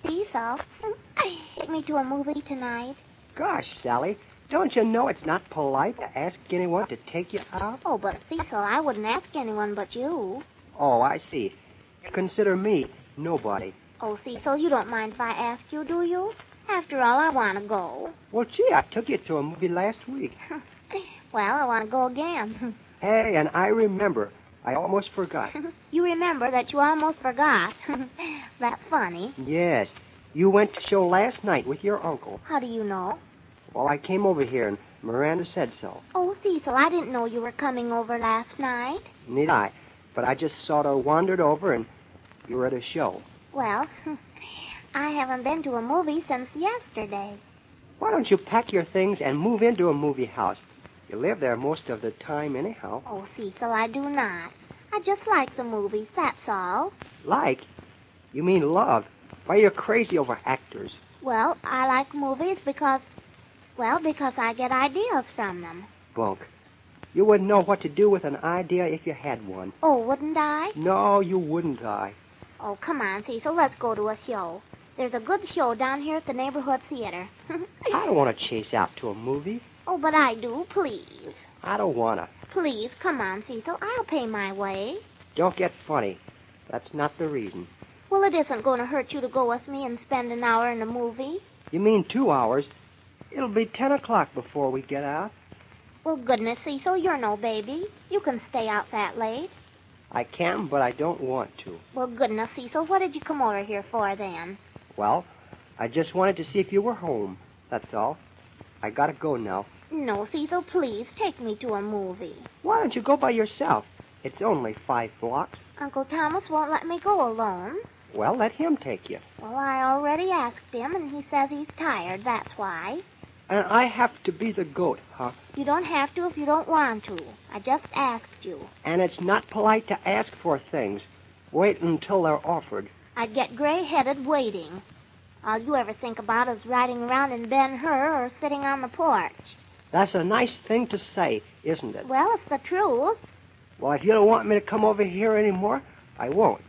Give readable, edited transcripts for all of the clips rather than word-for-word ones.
Cecil. Take me to a movie tonight. Gosh, Sally, don't you know it's not polite to ask anyone to take you out? Oh, but Cecil, I wouldn't ask anyone but you. Oh, I see. You consider me nobody. Oh, Cecil, you don't mind if I ask you, do you? After all, I want to go. Well, gee, I took you to a movie last week. Well, I want to go again. Hey, and I remember. I almost forgot. You remember that you almost forgot. That's funny. Yes. You went to show last night with your uncle. How do you know? Well, I came over here, and Miranda said so. Oh, Cecil, I didn't know you were coming over last night. Neither I. But I just sort of wandered over, and you were at a show. Well, I haven't been to a movie since yesterday. Why don't you pack your things and move into a movie house? You live there most of the time anyhow. Oh, Cecil, I do not. I just like the movies, that's all. Like? You mean love. Why, you're crazy over actors. Well, I like movies because I get ideas from them. Bunk. You wouldn't know what to do with an idea if you had one. Oh, wouldn't I? No, you wouldn't, I. Oh, come on, Cecil, let's go to a show. There's a good show down here at the neighborhood theater. I don't want to chase out to a movie. Oh, but I do, please. I don't want to. Please, come on, Cecil. I'll pay my way. Don't get funny. That's not the reason. Well, it isn't going to hurt you to go with me and spend an hour in a movie. You mean 2 hours? It'll be 10 o'clock before we get out. Well, goodness, Cecil, you're no baby. You can stay out that late. I can, but I don't want to. Well, goodness, Cecil, what did you come over here for then? Well, I just wanted to see if you were home. That's all. I gotta go now. No, Cecil, please, take me to a movie. Why don't you go by yourself? It's only 5 blocks. Uncle Thomas won't let me go alone. Well, let him take you. Well, I already asked him, and he says he's tired, that's why. And I have to be the goat, huh? You don't have to if you don't want to. I just asked you. And it's not polite to ask for things. Wait until they're offered. I'd get gray-headed waiting. All you ever think about is riding around in Ben-Hur or sitting on the porch. That's a nice thing to say, isn't it? Well, it's the truth. Well, if you don't want me to come over here anymore, I won't.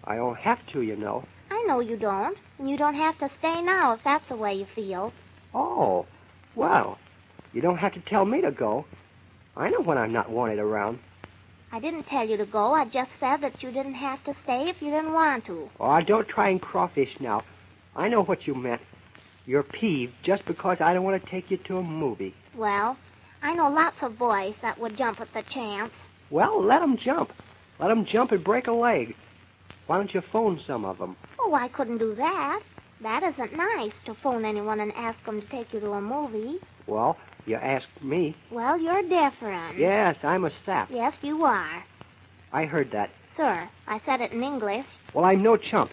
I don't have to, you know. I know you don't. And you don't have to stay now if that's the way you feel. Oh, well, you don't have to tell me to go. I know when I'm not wanted around. I didn't tell you to go. I just said that you didn't have to stay if you didn't want to. Oh, don't try and crawfish now. I know what you meant. You're peeved just because I don't want to take you to a movie. Well, I know lots of boys that would jump at the chance. Well, let 'em jump. Let 'em jump and break a leg. Why don't you phone some of them? Oh, I couldn't do that. That isn't nice, to phone anyone and ask them to take you to a movie. Well, you asked me. Well, you're different. Yes, I'm a sap. Yes, you are. I heard that. Sir, I said it in English. Well, I'm no chump.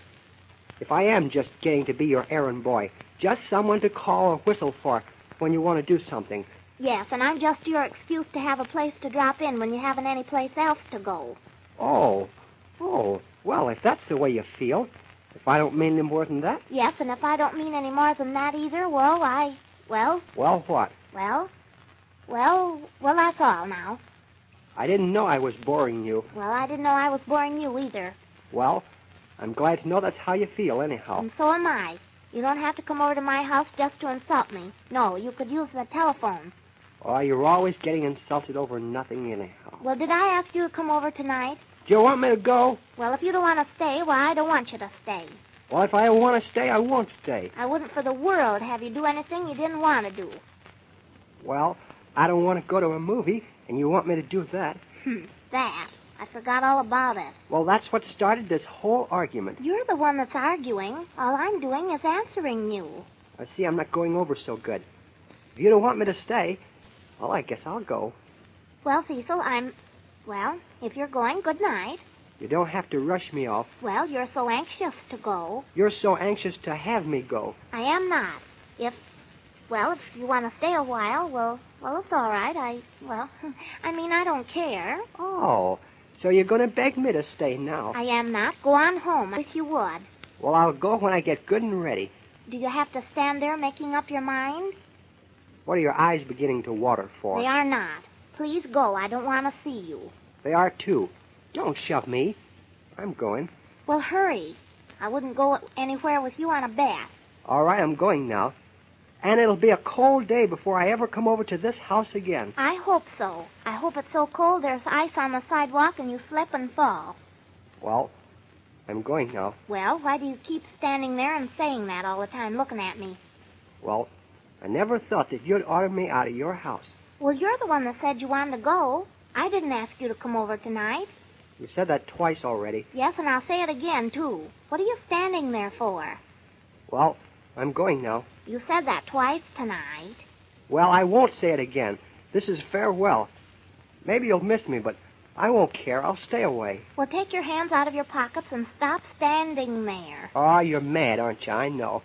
If I am just getting to be your errand boy, just someone to call or whistle for when you want to do something. Yes, and I'm just your excuse to have a place to drop in when you haven't any place else to go. Oh, well, if that's the way you feel, if I don't mean any more than that. Yes, and if I don't mean any more than that either, well, Well, what? Well, that's all now. I didn't know I was boring you. Well, I didn't know I was boring you either. Well, I'm glad to know that's how you feel, anyhow. And so am I. You don't have to come over to my house just to insult me. No, you could use the telephone. Oh, you're always getting insulted over nothing, anyhow. Well, did I ask you to come over tonight? Do you want me to go? Well, if you don't want to stay, well, I don't want you to stay. Well, if I want to stay, I won't stay. I wouldn't for the world have you do anything you didn't want to do. Well, I don't want to go to a movie, and you want me to do that. That. I forgot all about it. Well, that's what started this whole argument. You're the one that's arguing. All I'm doing is answering you. I see I'm not going over so good. If you don't want me to stay, well, I guess I'll go. Well, Cecil, Well, if you're going, good night. You don't have to rush me off. Well, you're so anxious to go. You're so anxious to have me go. I am not. If you want to stay a while, well, it's all right. I don't care. Oh, so you're going to beg me to stay now. I am not. Go on home, if you would. Well, I'll go when I get good and ready. Do you have to stand there making up your mind? What are your eyes beginning to water for? They are not. Please go. I don't want to see you. They are, too. Don't shove me. I'm going. Well, hurry. I wouldn't go anywhere with you on a bet. All right, I'm going now. And it'll be a cold day before I ever come over to this house again. I hope so. I hope it's so cold there's ice on the sidewalk and you slip and fall. Well, I'm going now. Well, why do you keep standing there and saying that all the time, looking at me? Well, I never thought that you'd order me out of your house. Well, you're the one that said you wanted to go. I didn't ask you to come over tonight. You said that twice already. Yes, and I'll say it again, too. What are you standing there for? Well, I'm going now. You said that twice tonight. Well, I won't say it again. This is farewell. Maybe you'll miss me, but I won't care. I'll stay away. Well, take your hands out of your pockets and stop standing there. Oh, you're mad, aren't you? I know.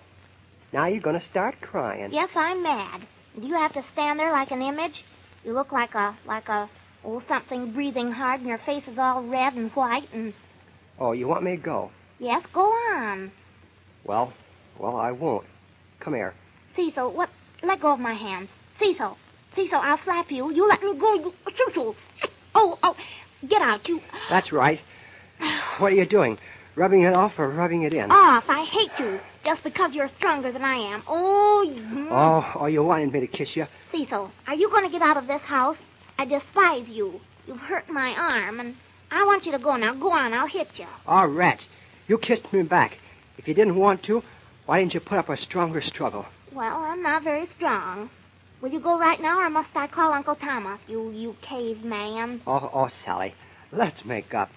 Now you're going to start crying. Yes, I'm mad. Do you have to stand there like an image? You look like something breathing hard, and your face is all red and white, and... Oh, you want me to go? Yes, go on. Well, I won't. Come here. Cecil, what? Let go of my hands. Cecil, I'll slap you. You let me go. Cecil. Oh, get out, you. That's right. What are you doing? Rubbing it off or rubbing it in? Off. I hate you, just because you're stronger than I am. Oh, you wanted me to kiss you? Cecil, are you going to get out of this house? I despise you. You've hurt my arm, and I want you to go now. Go on, I'll hit you. Oh, rats. You kissed me back. If you didn't want to, why didn't you put up a stronger struggle? Well, I'm not very strong. Will you go right now, or must I call Uncle Thomas, you caveman? Oh, Sally, let's make up.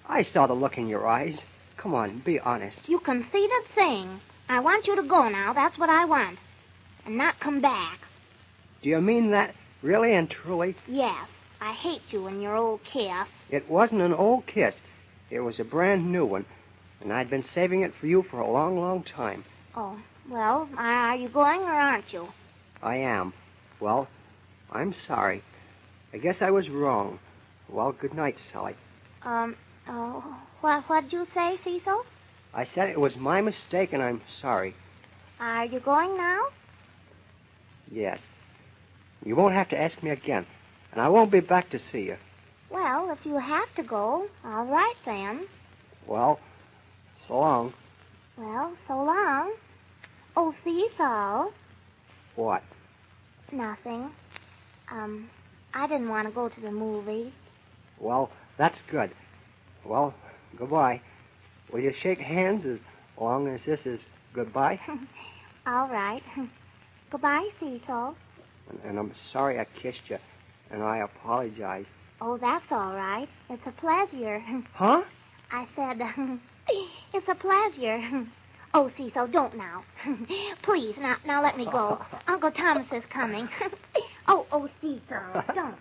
I saw the look in your eyes. Come on, be honest. You conceited thing. I want you to go now. That's what I want. And not come back. Do you mean that, really and truly? Yes. I hate you and your old kiss. It wasn't an old kiss. It was a brand new one. And I'd been saving it for you for a long, long time. Oh, well, are you going or aren't you? I am. Well, I'm sorry. I guess I was wrong. Well, good night, Sally. What'd you say, Cecil? I said it was my mistake, and I'm sorry. Are you going now? Yes. You won't have to ask me again, and I won't be back to see you. Well, if you have to go, all right then. Well, so long. Well, so long. Oh, Cecil. What? Nothing. I didn't want to go to the movie. Well, that's good. Well, goodbye. Will you shake hands as long as this is goodbye? All right. Goodbye, Cecil. And I'm sorry I kissed you, and I apologize. Oh, that's all right. It's a pleasure. Huh? I said, it's a pleasure. Oh, Cecil, don't now. Please, now let me go. Uncle Thomas is coming. Oh, Cecil, don't.